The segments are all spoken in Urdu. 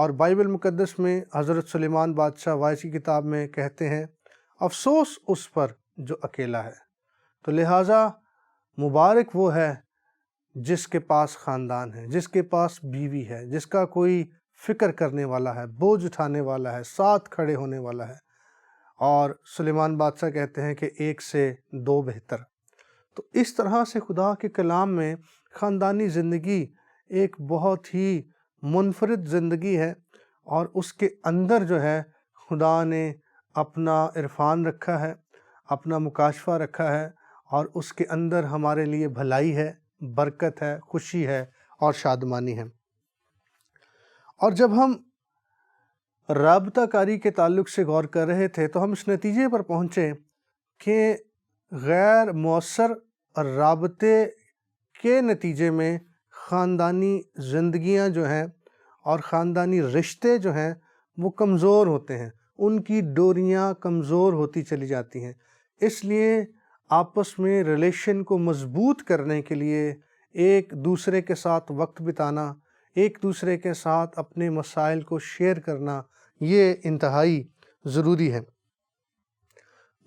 اور بائبل مقدس میں حضرت سلیمان بادشاہ وائس کی کتاب میں کہتے ہیں افسوس اس پر جو اکیلا ہے۔ تو لہٰذا مبارک وہ ہے جس کے پاس خاندان ہے، جس کے پاس بیوی ہے، جس کا کوئی فکر کرنے والا ہے، بوجھ اٹھانے والا ہے، ساتھ کھڑے ہونے والا ہے۔ اور سلیمان بادشاہ کہتے ہیں کہ ایک سے دو بہتر۔ تو اس طرح سے خدا کے کلام میں خاندانی زندگی ایک بہت ہی منفرد زندگی ہے، اور اس کے اندر جو ہے خدا نے اپنا عرفان رکھا ہے، اپنا مکاشفہ رکھا ہے، اور اس کے اندر ہمارے لیے بھلائی ہے، برکت ہے، خوشی ہے اور شادمانی ہے۔ اور جب ہم رابطہ کاری کے تعلق سے غور کر رہے تھے تو ہم اس نتیجے پر پہنچے کہ غیر مؤثر رابطے کے نتیجے میں خاندانی زندگیاں جو ہیں اور خاندانی رشتے جو ہیں وہ کمزور ہوتے ہیں، ان کی ڈوریاں کمزور ہوتی چلی جاتی ہیں۔ اس لیے آپس میں ریلیشن کو مضبوط کرنے کے لیے ایک دوسرے کے ساتھ وقت بتانا، ایک دوسرے کے ساتھ اپنے مسائل کو شیئر کرنا، یہ انتہائی ضروری ہے۔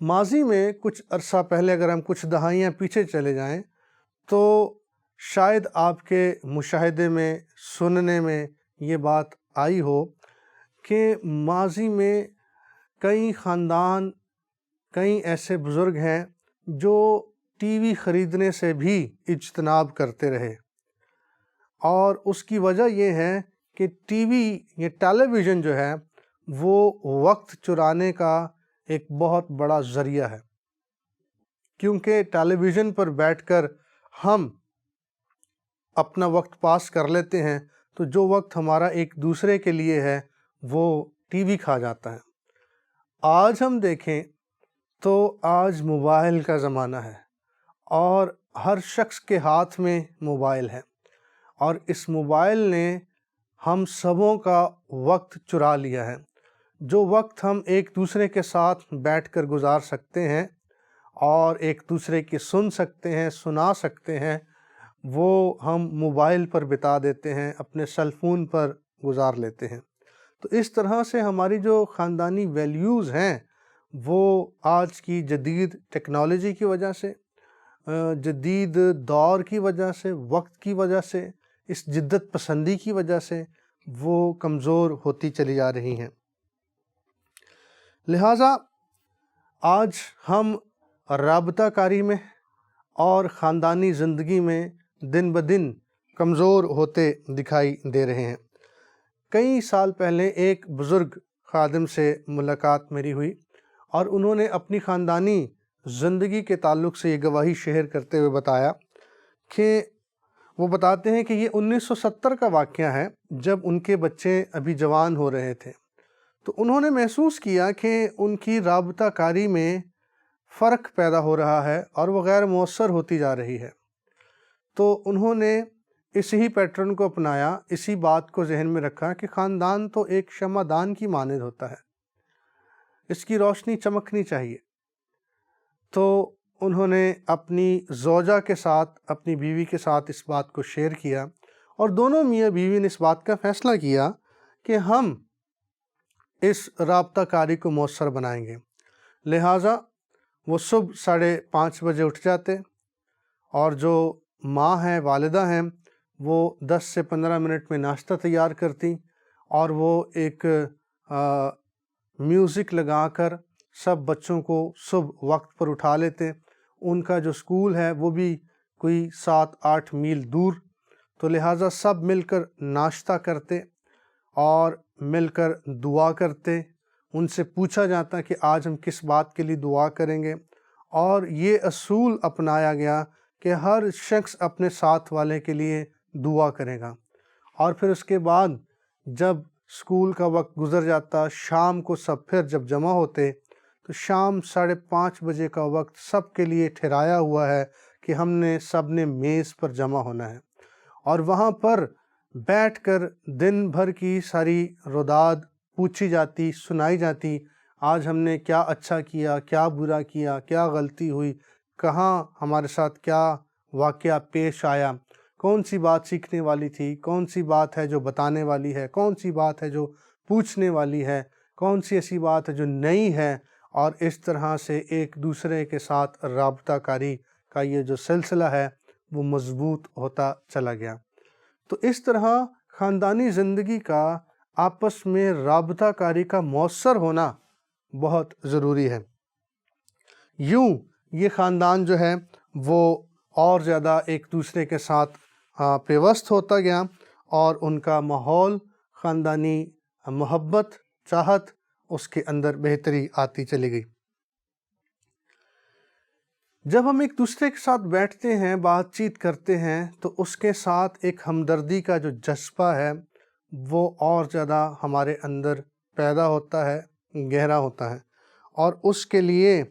ماضی میں کچھ عرصہ پہلے اگر ہم کچھ دہائیاں پیچھے چلے جائیں تو شاید آپ کے مشاہدے میں، سننے میں یہ بات آئی ہو کہ ماضی میں کئی خاندان، کئی ایسے بزرگ ہیں جو ٹی وی خریدنے سے بھی اجتناب کرتے رہے، اور اس کی وجہ یہ ہے کہ ٹی وی یا ٹیلی ویژن جو ہے وہ وقت چرانے کا ایک بہت بڑا ذریعہ ہے، کیونکہ ٹیلی ویژن پر بیٹھ کر ہم اپنا وقت پاس کر لیتے ہیں تو جو وقت ہمارا ایک دوسرے کے لیے ہے وہ ٹی وی کھا جاتا ہے۔ آج ہم دیکھیں تو آج موبائل کا زمانہ ہے، اور ہر شخص کے ہاتھ میں موبائل ہے، اور اس موبائل نے ہم سبوں کا وقت چرا لیا ہے۔ جو وقت ہم ایک دوسرے کے ساتھ بیٹھ کر گزار سکتے ہیں اور ایک دوسرے کی سن سکتے ہیں، سنا سکتے ہیں، وہ ہم موبائل پر بتا دیتے ہیں، اپنے سیل فون پر گزار لیتے ہیں۔ تو اس طرح سے ہماری جو خاندانی ویلیوز ہیں وہ آج کی جدید ٹیکنالوجی کی وجہ سے، جدید دور کی وجہ سے، وقت کی وجہ سے، اس جدت پسندی کی وجہ سے وہ کمزور ہوتی چلی جا رہی ہیں۔ لہٰذا آج ہم رابطہ کاری میں اور خاندانی زندگی میں دن بدن کمزور ہوتے دکھائی دے رہے ہیں۔ کئی سال پہلے ایک بزرگ خادم سے ملاقات میری ہوئی، اور انہوں نے اپنی خاندانی زندگی کے تعلق سے یہ گواہی شیئر کرتے ہوئے بتایا کہ وہ بتاتے ہیں کہ یہ 1970 کا واقعہ ہے، جب ان کے بچے ابھی جوان ہو رہے تھے۔ تو انہوں نے محسوس کیا کہ ان کی رابطہ کاری میں فرق پیدا ہو رہا ہے اور وہ غیر مؤثر ہوتی جا رہی ہے۔ تو انہوں نے اسی ہی پیٹرن کو اپنایا، اسی بات کو ذہن میں رکھا کہ خاندان تو ایک شمع دان کی مانند ہوتا ہے، اس کی روشنی چمکنی چاہیے۔ تو انہوں نے اپنی زوجہ کے ساتھ، اپنی بیوی کے ساتھ اس بات کو شیئر کیا، اور دونوں میاں بیوی نے اس بات کا فیصلہ کیا کہ ہم اس رابطہ کاری کو مؤثر بنائیں گے۔ لہٰذا وہ صبح 5:30 بجے اٹھ جاتے، اور جو ماں ہیں، والدہ ہیں، وہ 10 سے 15 منٹ میں ناشتہ تیار کرتی، اور وہ ایک میوزک لگا کر سب بچوں کو صبح وقت پر اٹھا لیتے۔ ان کا جو اسکول ہے وہ بھی کوئی 7-8 میل دور، تو لہٰذا سب مل کر ناشتہ کرتے اور مل کر دعا کرتے۔ ان سے پوچھا جاتا کہ آج ہم کس بات کے لیے دعا کریں گے، اور یہ اصول اپنایا گیا کہ ہر شخص اپنے ساتھ والے کے لیے دعا کرے گا۔ اور پھر اس کے بعد جب اسکول کا وقت گزر جاتا، شام کو سب پھر جب جمع ہوتے، تو شام 5:30 بجے کا وقت سب کے لیے ٹھہرایا ہوا ہے کہ ہم نے سب نے میز پر جمع ہونا ہے، اور وہاں پر بیٹھ کر دن بھر کی ساری روداد پوچھی جاتی، سنائی جاتی۔ آج ہم نے کیا اچھا کیا، کیا برا کیا، کیا غلطی ہوئی، کہاں ہمارے ساتھ کیا واقعہ پیش آیا، کون سی بات سیکھنے والی تھی، کون سی بات ہے جو بتانے والی ہے، کون سی بات ہے جو پوچھنے والی ہے، کون سی ایسی بات ہے جو نئی ہے، اور اس طرح سے ایک دوسرے کے ساتھ رابطہ کاری کا یہ جو سلسلہ ہے وہ مضبوط ہوتا چلا گیا۔ تو اس طرح خاندانی زندگی کا آپس میں رابطہ کاری کا مؤثر ہونا بہت ضروری ہے۔ یوں یہ خاندان جو ہے وہ اور زیادہ ایک دوسرے کے ساتھ پیوست ہوتا گیا، اور ان کا ماحول، خاندانی محبت، چاہت، اس کے اندر بہتری آتی چلی گئی۔ جب ہم ایک دوسرے کے ساتھ بیٹھتے ہیں، بات چیت کرتے ہیں، تو اس کے ساتھ ایک ہمدردی کا جو جذبہ ہے وہ اور زیادہ ہمارے اندر پیدا ہوتا ہے، گہرا ہوتا ہے، اور اس کے لیے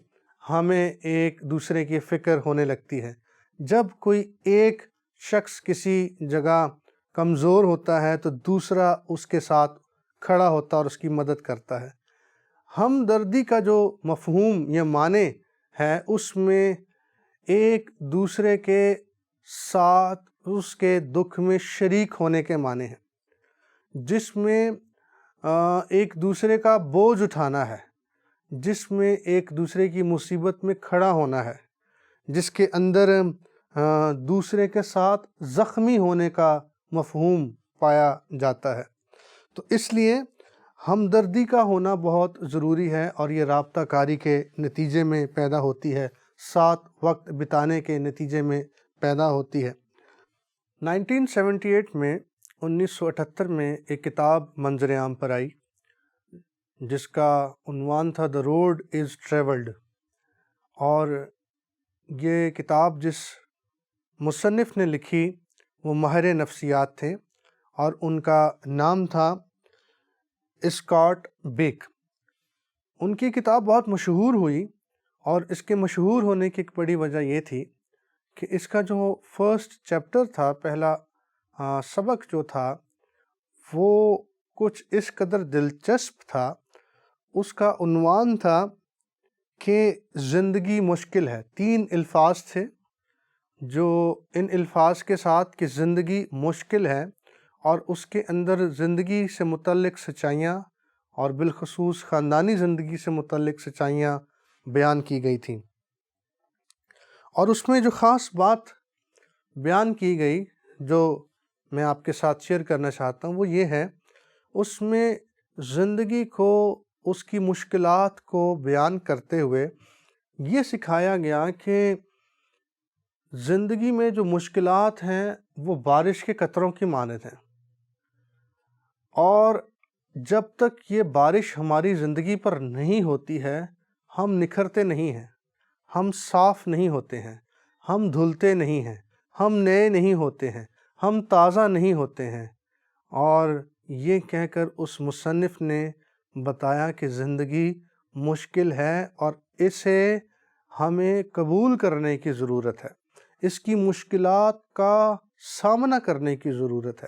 ہمیں ایک دوسرے کی فکر ہونے لگتی ہے۔ جب کوئی ایک شخص کسی جگہ کمزور ہوتا ہے تو دوسرا اس کے ساتھ کھڑا ہوتا ہے اور اس کی مدد کرتا ہے۔ ہمدردی کا جو مفہوم یا معنی ہے اس میں ایک دوسرے کے ساتھ اس کے دکھ میں شریک ہونے کے معنی ہیں، جس میں ایک دوسرے کا بوجھ اٹھانا ہے، جس میں ایک دوسرے کی مصیبت میں کھڑا ہونا ہے، جس کے اندر دوسرے کے ساتھ زخمی ہونے کا مفہوم پایا جاتا ہے۔ تو اس لیے ہمدردی کا ہونا بہت ضروری ہے، اور یہ رابطہ کاری کے نتیجے میں پیدا ہوتی ہے، ساتھ وقت بتانے کے نتیجے میں پیدا ہوتی ہے۔ 1978 میں 1978 میں ایک کتاب منظر عام پر آئی جس کا عنوان تھا "The Road is Traveled"، اور یہ کتاب جس مصنف نے لکھی وہ ماہر نفسیات تھے، اور ان کا نام تھا اسکاٹ بیک۔ ان کی کتاب بہت مشہور ہوئی، اور اس کے مشہور ہونے کی ایک بڑی وجہ یہ تھی کہ اس کا جو فرسٹ چیپٹر تھا، پہلا سبق جو تھا وہ کچھ اس قدر دلچسپ تھا۔ اس کا عنوان تھا کہ زندگی مشکل ہے۔ 3 الفاظ تھے جو ان الفاظ کے ساتھ کہ زندگی مشکل ہے، اور اس کے اندر زندگی سے متعلق سچائیاں، اور بالخصوص خاندانی زندگی سے متعلق سچائیاں بیان کی گئی تھیں۔ اور اس میں جو خاص بات بیان کی گئی جو میں آپ کے ساتھ شیئر کرنا چاہتا ہوں وہ یہ ہے، اس میں زندگی کو، اس کی مشکلات کو بیان کرتے ہوئے یہ سکھایا گیا کہ زندگی میں جو مشکلات ہیں وہ بارش کے قطروں کی مانند ہیں، اور جب تک یہ بارش ہماری زندگی پر نہیں ہوتی ہے ہم نکھرتے نہیں ہیں، ہم صاف نہیں ہوتے ہیں، ہم دھلتے نہیں ہیں، ہم نئے نہیں ہوتے ہیں، ہم تازہ نہیں ہوتے ہیں۔ اور یہ کہہ کر اس مصنف نے بتایا کہ زندگی مشکل ہے، اور اسے ہمیں قبول کرنے کی ضرورت ہے، اس کی مشکلات کا سامنا کرنے کی ضرورت ہے۔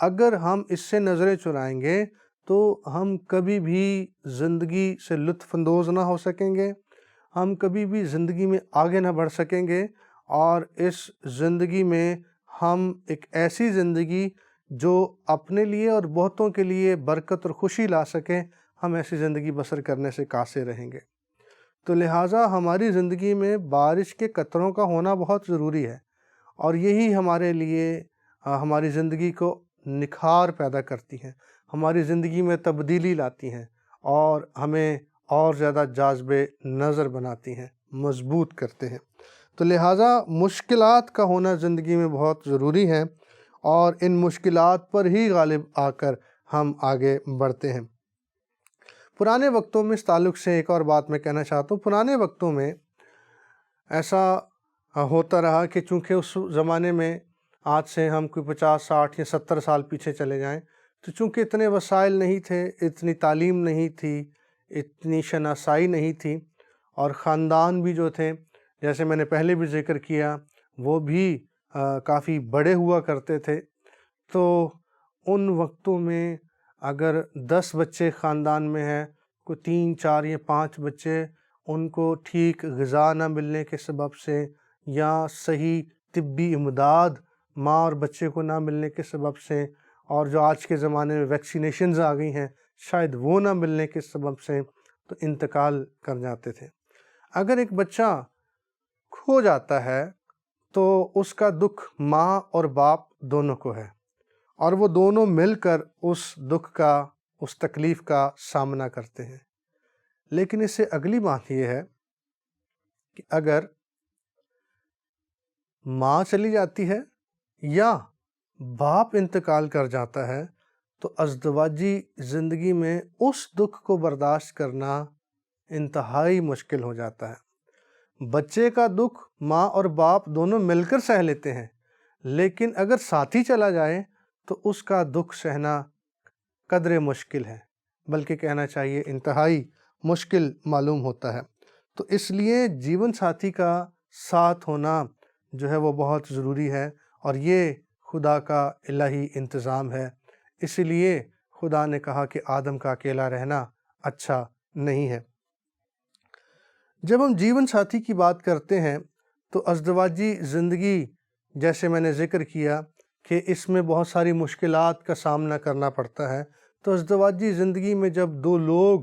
اگر ہم اس سے نظریں چرائیں گے تو ہم کبھی بھی زندگی سے لطف اندوز نہ ہو سکیں گے، ہم کبھی بھی زندگی میں آگے نہ بڑھ سکیں گے، اور اس زندگی میں ہم ایک ایسی زندگی جو اپنے لیے اور بہتوں کے لیے برکت اور خوشی لا سکیں، ہم ایسی زندگی بسر کرنے سے قاصر رہیں گے۔ تو لہٰذا ہماری زندگی میں بارش کے قطروں کا ہونا بہت ضروری ہے، اور یہی ہمارے لیے ہماری زندگی کو نکھار پیدا کرتی ہیں، ہماری زندگی میں تبدیلی لاتی ہیں، اور ہمیں اور زیادہ جاذب نظر بناتی ہیں، مضبوط کرتے ہیں۔ تو لہٰذا مشکلات کا ہونا زندگی میں بہت ضروری ہے، اور ان مشکلات پر ہی غالب آ کر ہم آگے بڑھتے ہیں۔ پرانے وقتوں میں اس تعلق سے ایک اور بات میں کہنا چاہتا ہوں۔ پرانے وقتوں میں ایسا ہوتا رہا کہ چونکہ اس زمانے میں آج سے ہم کوئی 50 60 یا 70 سال پیچھے چلے جائیں تو چونکہ اتنے وسائل نہیں تھے، اتنی تعلیم نہیں تھی، اتنی شناسائی نہیں تھی، اور خاندان بھی جو تھے جیسے میں نے پہلے بھی ذکر کیا وہ بھی کافی بڑے ہوا کرتے تھے۔ تو ان وقتوں میں اگر 10 بچے خاندان میں ہیں، کوئی 3 4 یا 5 بچے ان کو ٹھیک غذا نہ ملنے کے سبب سے یا صحیح طبی امداد ماں اور بچے کو نہ ملنے کے سبب سے، اور جو آج کے زمانے میں ویکسینیشنز آ گئی ہیں شاید وہ نہ ملنے کے سبب سے تو انتقال کر جاتے تھے۔ اگر ایک بچہ کھو جاتا ہے تو اس کا دکھ ماں اور باپ دونوں کو ہے، اور وہ دونوں مل کر اس دکھ کا، اس تکلیف کا سامنا کرتے ہیں۔ لیکن اس سے اگلی بات یہ ہے کہ اگر ماں چلی جاتی ہے یا باپ انتقال کر جاتا ہے تو ازدواجی زندگی میں اس دکھ کو برداشت کرنا انتہائی مشکل ہو جاتا ہے۔ بچے کا دکھ ماں اور باپ دونوں مل کر سہ لیتے ہیں، لیکن اگر ساتھی چلا جائے تو اس کا دکھ سہنا قدرے مشکل ہے، بلکہ کہنا چاہیے انتہائی مشکل معلوم ہوتا ہے۔ تو اس لیے جیون ساتھی کا ساتھ ہونا جو ہے وہ بہت ضروری ہے، اور یہ خدا کا الہی انتظام ہے۔ اسی لیے خدا نے کہا کہ آدم کا اکیلا رہنا اچھا نہیں ہے۔ جب ہم جیون ساتھی کی بات کرتے ہیں تو ازدواجی زندگی، جیسے میں نے ذکر کیا کہ اس میں بہت ساری مشکلات کا سامنا کرنا پڑتا ہے، تو ازدواجی زندگی میں جب دو لوگ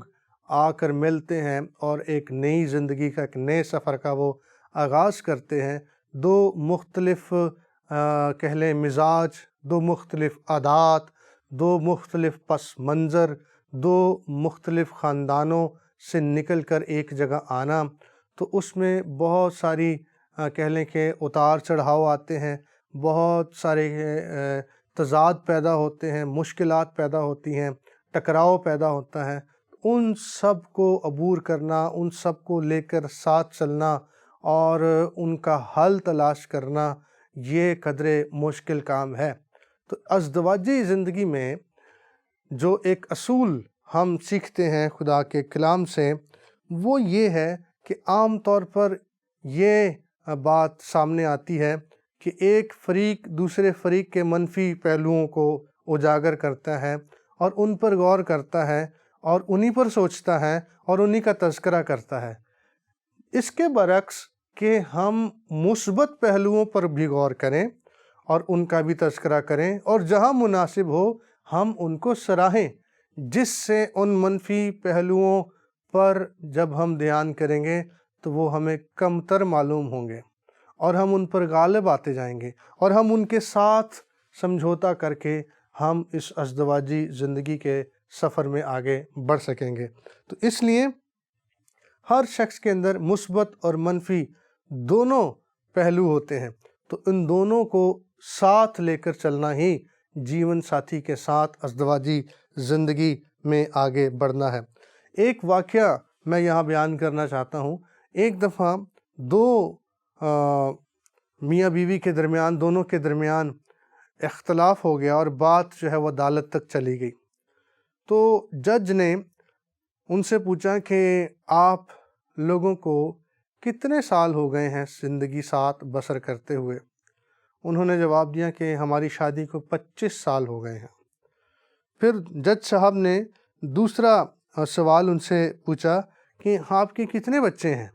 آ کر ملتے ہیں اور ایک نئی زندگی کا، ایک نئے سفر کا وہ آغاز کرتے ہیں، دو مختلف کہہ لیں مزاج، دو مختلف عادات، دو مختلف پس منظر، دو مختلف خاندانوں سے نکل کر ایک جگہ آنا، تو اس میں بہت ساری کہہ لیں کہ اتار چڑھاؤ آتے ہیں، بہت سارے تضاد پیدا ہوتے ہیں، مشکلات پیدا ہوتی ہیں، ٹکراؤ پیدا ہوتا ہے۔ ان سب کو عبور کرنا، ان سب کو لے کر ساتھ چلنا اور ان کا حل تلاش کرنا، یہ قدرے مشکل کام ہے۔ تو ازدواجی زندگی میں جو ایک اصول ہم سیکھتے ہیں خدا کے کلام سے، وہ یہ ہے کہ عام طور پر یہ بات سامنے آتی ہے کہ ایک فریق دوسرے فریق کے منفی پہلوؤں کو اجاگر کرتا ہے اور ان پر غور کرتا ہے اور انہی پر سوچتا ہے اور انہی کا تذکرہ کرتا ہے۔ اس کے برعکس کہ ہم مثبت پہلوؤں پر بھی غور کریں اور ان کا بھی تذکرہ کریں، اور جہاں مناسب ہو ہم ان کو سراہیں، جس سے ان منفی پہلوؤں پر جب ہم دھیان کریں گے تو وہ ہمیں کمتر معلوم ہوں گے اور ہم ان پر غالب آتے جائیں گے، اور ہم ان کے ساتھ سمجھوتا کر کے ہم اس ازدواجی زندگی کے سفر میں آگے بڑھ سکیں گے۔ تو اس لیے ہر شخص کے اندر مثبت اور منفی دونوں پہلو ہوتے ہیں، تو ان دونوں کو ساتھ لے کر چلنا ہی جیون ساتھی کے ساتھ ازدواجی زندگی میں آگے بڑھنا ہے۔ ایک واقعہ میں یہاں بیان کرنا چاہتا ہوں۔ ایک دفعہ دو میاں بیوی کے درمیان، دونوں کے درمیان اختلاف ہو گیا اور بات جو ہے وہ عدالت تک چلی گئی۔ تو جج نے ان سے پوچھا کہ آپ لوگوں کو کتنے سال ہو گئے ہیں زندگی ساتھ بسر کرتے ہوئے؟ انہوں نے جواب دیا کہ ہماری شادی کو 25 سال ہو گئے ہیں۔ پھر جج صاحب نے دوسرا سوال ان سے پوچھا کہ آپ کے کتنے بچے ہیں؟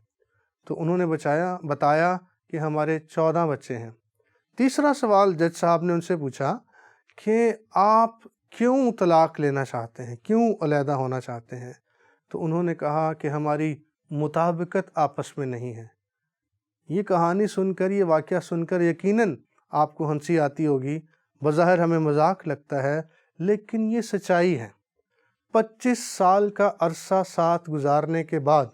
تو انہوں نے بتایا کہ ہمارے 14 بچے ہیں۔ تیسرا سوال جج صاحب نے ان سے پوچھا کہ آپ کیوں طلاق لینا چاہتے ہیں، کیوں علیحدہ ہونا چاہتے ہیں؟ تو انہوں نے کہا کہ ہماری مطابقت آپس میں نہیں ہے۔ یہ کہانی سن کر، یہ واقعہ سن کر یقیناً آپ کو ہنسی آتی ہوگی، بظاہر ہمیں مذاق لگتا ہے، لیکن یہ سچائی ہے۔ 25 سال کا عرصہ ساتھ گزارنے کے بعد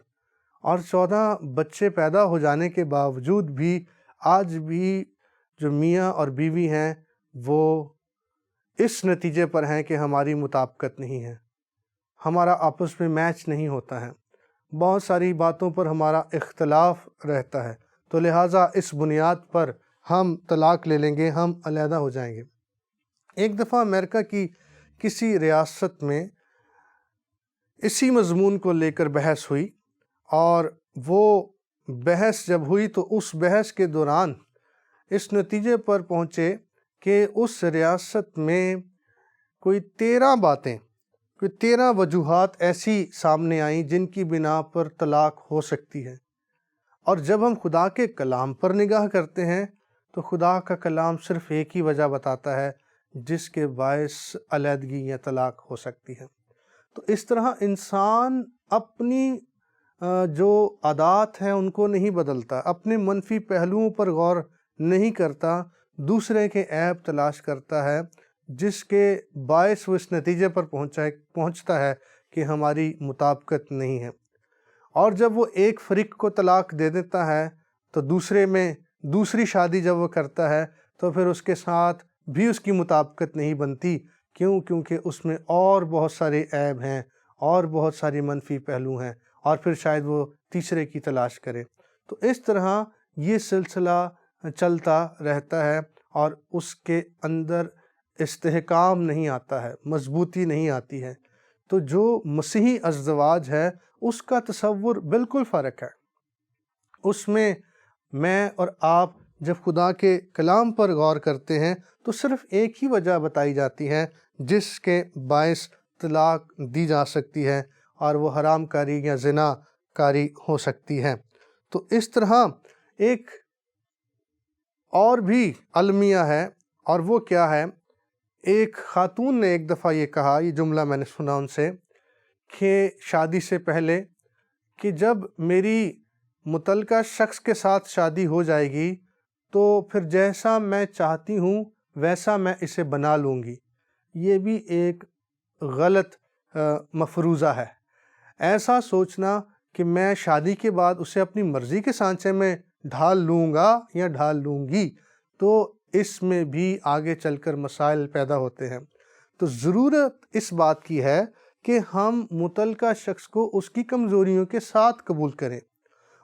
اور 14 بچے پیدا ہو جانے کے باوجود بھی آج بھی جو میاں اور بیوی ہیں وہ اس نتیجے پر ہیں کہ ہماری مطابقت نہیں ہے، ہمارا آپس میں میچ نہیں ہوتا ہے، بہت ساری باتوں پر ہمارا اختلاف رہتا ہے، تو لہٰذا اس بنیاد پر ہم طلاق لے لیں گے، ہم علیحدہ ہو جائیں گے۔ ایک دفعہ امریکہ کی کسی ریاست میں اسی مضمون کو لے کر بحث ہوئی، اور وہ بحث جب ہوئی تو اس بحث کے دوران اس نتیجے پر پہنچے کہ اس ریاست میں کوئی 13 وجوہات ایسی سامنے آئیں جن کی بنا پر طلاق ہو سکتی ہے۔ اور جب ہم خدا کے کلام پر نگاہ کرتے ہیں تو خدا کا کلام صرف ایک ہی وجہ بتاتا ہے جس کے باعث علیحدگی یا طلاق ہو سکتی ہے۔ تو اس طرح انسان اپنی جو عادات ہیں ان کو نہیں بدلتا، اپنے منفی پہلوؤں پر غور نہیں کرتا، دوسرے کے عیب تلاش کرتا ہے، جس کے باعث وہ اس نتیجے پر پہنچتا ہے کہ ہماری مطابقت نہیں ہے۔ اور جب وہ ایک فریق کو طلاق دے دیتا ہے تو دوسری شادی جب وہ کرتا ہے تو پھر اس کے ساتھ بھی اس کی مطابقت نہیں بنتی۔ کیونکہ اس میں اور بہت سارے عیب ہیں اور بہت ساری منفی پہلو ہیں، اور پھر شاید وہ تیسرے کی تلاش کرے۔ تو اس طرح یہ سلسلہ چلتا رہتا ہے اور اس کے اندر استحکام نہیں آتا ہے، مضبوطی نہیں آتی ہے۔ تو جو مسیحی ازدواج ہے اس کا تصور بالکل فرق ہے۔ اس میں اور آپ جب خدا کے کلام پر غور کرتے ہیں تو صرف ایک ہی وجہ بتائی جاتی ہے جس کے باعث طلاق دی جا سکتی ہے، اور وہ حرام کاری یا زنا کاری ہو سکتی ہے۔ تو اس طرح ایک اور بھی المیہ ہے، اور وہ کیا ہے؟ ایک خاتون نے ایک دفعہ یہ کہا، یہ جملہ میں نے سنا ان سے، کہ شادی سے پہلے کہ جب میری متعلقہ شخص کے ساتھ شادی ہو جائے گی تو پھر جیسا میں چاہتی ہوں ویسا میں اسے بنا لوں گی۔ یہ بھی ایک غلط مفروضہ ہے۔ ایسا سوچنا کہ میں شادی کے بعد اسے اپنی مرضی کے سانچے میں ڈھال لوں گا یا ڈھال لوں گی، تو اس میں بھی آگے چل کر مسائل پیدا ہوتے ہیں۔ تو ضرورت اس بات کی ہے کہ ہم متعلقہ شخص کو اس کی کمزوریوں کے ساتھ قبول کریں،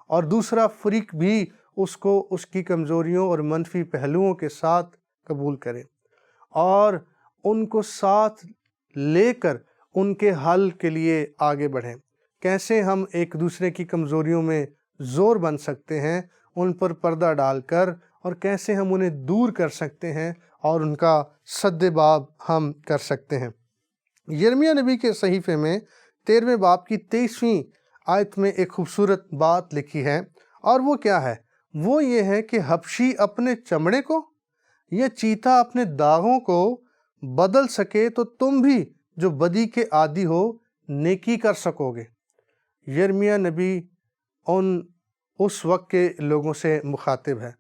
اور دوسرا فریق بھی اس کو اس کی کمزوریوں اور منفی پہلوؤں کے ساتھ قبول کریں، اور ان کو ساتھ لے کر ان کے حل کے لیے آگے بڑھیں۔ کیسے ہم ایک دوسرے کی کمزوریوں میں زور بن سکتے ہیں ان پر پردہ ڈال کر، اور کیسے ہم انہیں دور کر سکتے ہیں اور ان کا سد باب ہم کر سکتے ہیں۔ یرمیہ نبی کے صحیفے میں 13ویں باب کی 23ویں آیت میں ایک خوبصورت بات لکھی ہے، اور وہ کیا ہے؟ وہ یہ ہے کہ حبشی اپنے چمڑے کو یا چیتا اپنے داغوں کو بدل سکے تو تم بھی جو بدی کے عادی ہو نیکی کر سکو گے۔ یرمیہ نبی اس وقت کے لوگوں سے مخاطب ہے،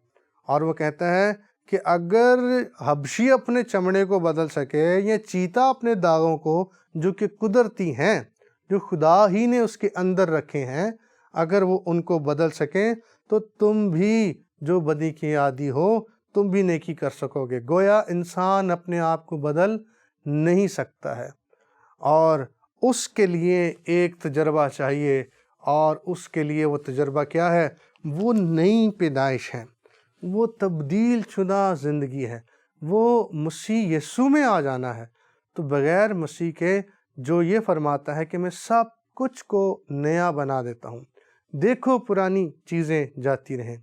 اور وہ کہتا ہے کہ اگر حبشی اپنے چمڑے کو بدل سکے یا چیتا اپنے داغوں کو، جو کہ قدرتی ہیں، جو خدا ہی نے اس کے اندر رکھے ہیں، اگر وہ ان کو بدل سکیں تو تم بھی جو بدی کی عادی ہو تم بھی نیکی کر سکو گے۔ گویا انسان اپنے آپ کو بدل نہیں سکتا ہے، اور اس کے لیے ایک تجربہ چاہیے، اور اس کے لیے وہ تجربہ کیا ہے؟ وہ نئی پیدائش ہے، وہ تبدیل شدہ زندگی ہے، وہ مسیح یسوع میں آ جانا ہے۔ تو بغیر مسیح کے جو یہ فرماتا ہے کہ میں سب کچھ کو نیا بنا دیتا ہوں، دیکھو پرانی چیزیں جاتی رہیں،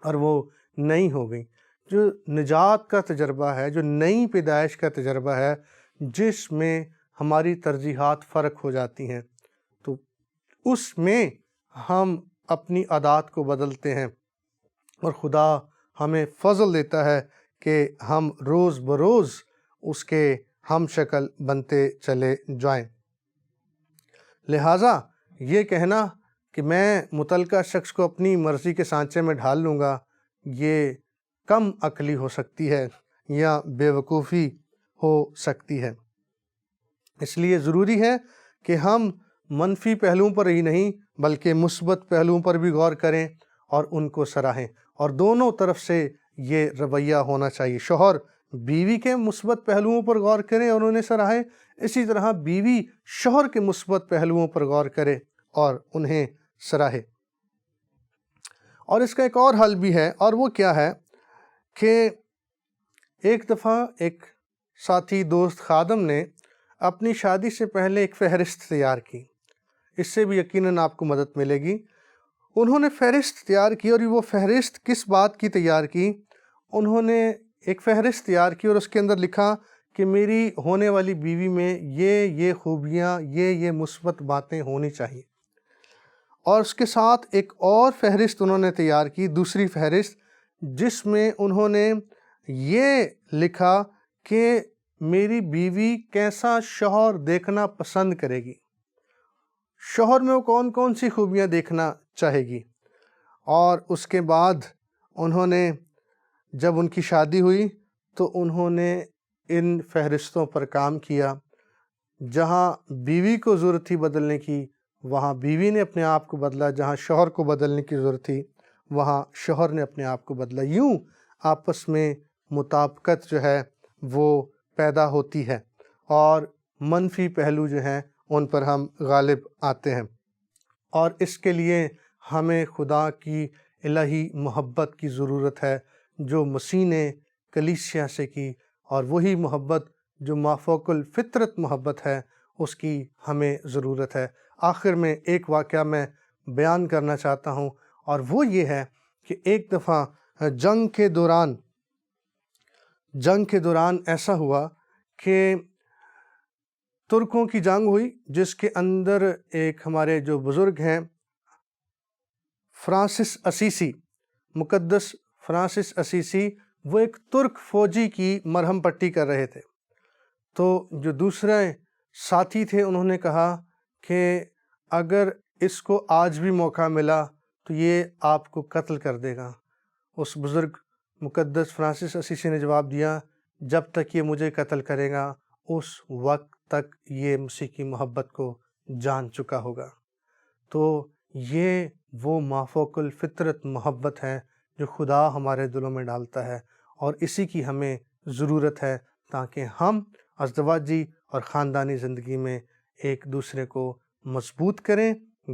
اور وہ نئی ہو گئی۔ جو نجات کا تجربہ ہے، جو نئی پیدائش کا تجربہ ہے، جس میں ہماری ترجیحات فرق ہو جاتی ہیں، تو اس میں ہم اپنی عادات کو بدلتے ہیں، اور خدا ہمیں فضل دیتا ہے کہ ہم روز بروز اس کے ہم شکل بنتے چلے جائیں۔ لہٰذا یہ کہنا کہ میں متعلقہ شخص کو اپنی مرضی کے سانچے میں ڈھال لوں گا، یہ کم عقلی ہو سکتی ہے یا بے وقوفی ہو سکتی ہے۔ اس لیے ضروری ہے کہ ہم منفی پہلوؤں پر ہی نہیں بلکہ مثبت پہلوؤں پر بھی غور کریں اور ان کو سراہیں، اور دونوں طرف سے یہ رویہ ہونا چاہیے۔ شوہر بیوی کے مثبت پہلوؤں پر غور کریں اور انہیں سراہیں، اسی طرح بیوی شوہر کے مثبت پہلوؤں پر غور کرے اور انہیں سراہے۔ اور اس کا ایک اور حل بھی ہے، اور وہ کیا ہے کہ ایک دفعہ ایک ساتھی دوست خادم نے اپنی شادی سے پہلے ایک فہرست تیار کی، اس سے بھی یقیناً آپ کو مدد ملے گی۔ انہوں نے فہرست تیار کی، اور وہ فہرست کس بات کی تیار کی؟ انہوں نے ایک فہرست تیار کی اور اس کے اندر لکھا کہ میری ہونے والی بیوی میں یہ خوبیاں، یہ مثبت باتیں ہونی چاہیے۔ اور اس کے ساتھ ایک اور فہرست انہوں نے تیار کی، دوسری فہرست، جس میں انہوں نے یہ لکھا کہ میری بیوی کیسا شوہر دیکھنا پسند کرے گی، شوہر میں وہ کون کون سی خوبیاں دیکھنا چاہے گی۔ اور اس کے بعد انہوں نے جب ان کی شادی ہوئی تو انہوں نے ان فہرستوں پر کام کیا۔ جہاں بیوی کو ضرورت تھی بدلنے کی، وہاں بیوی نے اپنے آپ کو بدلا، جہاں شوہر کو بدلنے کی ضرورت تھی وہاں شوہر نے اپنے آپ کو بدلا۔ یوں آپس میں مطابقت جو ہے وہ پیدا ہوتی ہے اور منفی پہلو جو ہیں ان پر ہم غالب آتے ہیں۔ اور اس کے لیے ہمیں خدا کی الہی محبت کی ضرورت ہے جو مسیح نے کلیسیا سے کی، اور وہی محبت جو مافوق الفطرت محبت ہے اس کی ہمیں ضرورت ہے۔ آخر میں ایک واقعہ میں بیان کرنا چاہتا ہوں، اور وہ یہ ہے کہ ایک دفعہ جنگ کے دوران ایسا ہوا کہ ترکوں کی جنگ ہوئی، جس کے اندر ایک ہمارے جو بزرگ ہیں فرانسس اسیسی، مقدس فرانسس اسیسی، وہ ایک ترک فوجی کی مرہم پٹی کر رہے تھے۔ تو جو دوسرے ساتھی تھے انہوں نے کہا کہ اگر اس کو آج بھی موقع ملا تو یہ آپ کو قتل کر دے گا۔ اس بزرگ مقدس فرانسس اسیسی نے جواب دیا، جب تک یہ مجھے قتل کرے گا اس وقت تک یہ مسیح کی محبت کو جان چکا ہوگا۔ تو یہ وہ مافوق الفطرت محبت ہے جو خدا ہمارے دلوں میں ڈالتا ہے، اور اسی کی ہمیں ضرورت ہے تاکہ ہم ازدواجی اور خاندانی زندگی میں ایک دوسرے کو مضبوط کریں،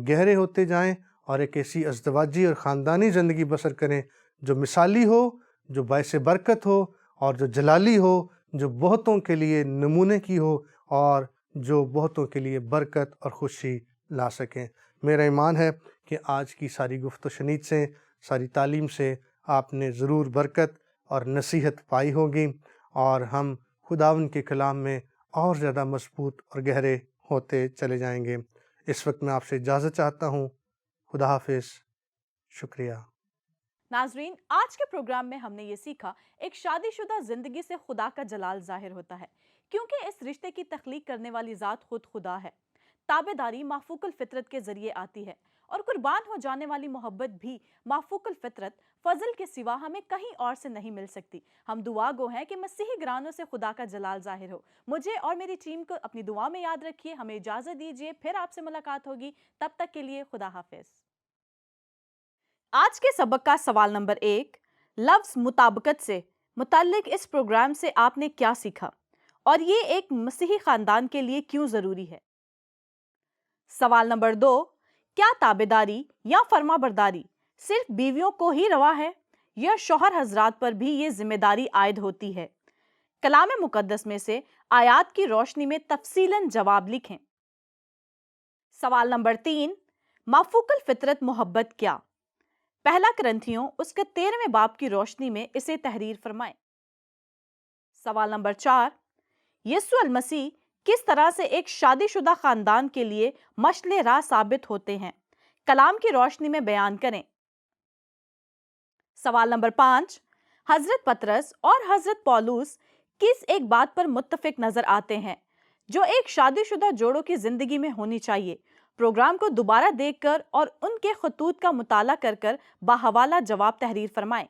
گہرے ہوتے جائیں، اور ایک ایسی ازدواجی اور خاندانی زندگی بسر کریں جو مثالی ہو، جو باعث برکت ہو، اور جو جلالی ہو، جو بہتوں کے لیے نمونے کی ہو، اور جو بہتوں کے لیے برکت اور خوشی لا سکیں۔ میرا ایمان ہے کہ آج کی ساری گفت و شنید سے، ساری تعلیم سے آپ نے ضرور برکت اور نصیحت پائی ہوگی، اور ہم خداوند کے کلام میں اور زیادہ مضبوط اور گہرے ہوتے چلے جائیں گے۔ اس وقت میں آپ سے اجازت چاہتا ہوں۔ خدا حافظ، شکریہ۔ ناظرین، آج کے پروگرام میں ہم نے یہ سیکھا، ایک شادی شدہ زندگی سے خدا کا جلال ظاہر ہوتا ہے، کیونکہ اس رشتے کی تخلیق کرنے والی ذات خود خدا ہے۔ تابع داری مافوق الفطرت کے ذریعے آتی ہے، اور قربان ہو جانے والی محبت بھی مافوق الفطرت فضل کے سوا ہمیں کہیں اور سے نہیں مل سکتی۔ ہم دعا گو ہیں کہ مسیحی گرانوں سے خدا کا جلال ظاہر ہو۔ مجھے اور میری ٹیم کو اپنی دعا میں یاد رکھیے۔ ہمیں اجازت دیجیے، پھر آپ سے ملاقات ہوگی۔ تب تک کے لیے خدا حافظ۔ آج کے سبق کا سوال نمبر 1، لفظ مطابقت سے متعلق اس پروگرام سے آپ نے کیا سیکھا، اور یہ ایک مسیحی خاندان کے لیے کیوں ضروری ہے؟ سوال نمبر 2، کیا تابعداری یا فرما برداری صرف بیویوں کو ہی روا ہے، یا شوہر حضرات پر بھی یہ ذمہ داری عائد ہوتی ہے؟ کلام مقدس میں سے آیات کی روشنی میں تفصیلاً جواب لکھیں۔ سوال نمبر 3، مافوق الفطرت محبت کیا؟ پہلا کرنتھیوں اس کے 13ویں باب کی روشنی میں اسے تحریر فرمائیں۔ سوال نمبر 4، یسوع المسیح کس طرح سے ایک شادی شدہ خاندان کے لیے مشعل راہ ثابت ہوتے ہیں؟ کلام کی روشنی میں بیان کریں۔ سوال نمبر 5، حضرت پطرس اور حضرت پولس کس ایک بات پر متفق نظر آتے ہیں جو ایک شادی شدہ جوڑوں کی زندگی میں ہونی چاہیے؟ پروگرام کو دوبارہ دیکھ کر اور ان کے خطوط کا مطالعہ کر باحوالہ جواب تحریر فرمائیں۔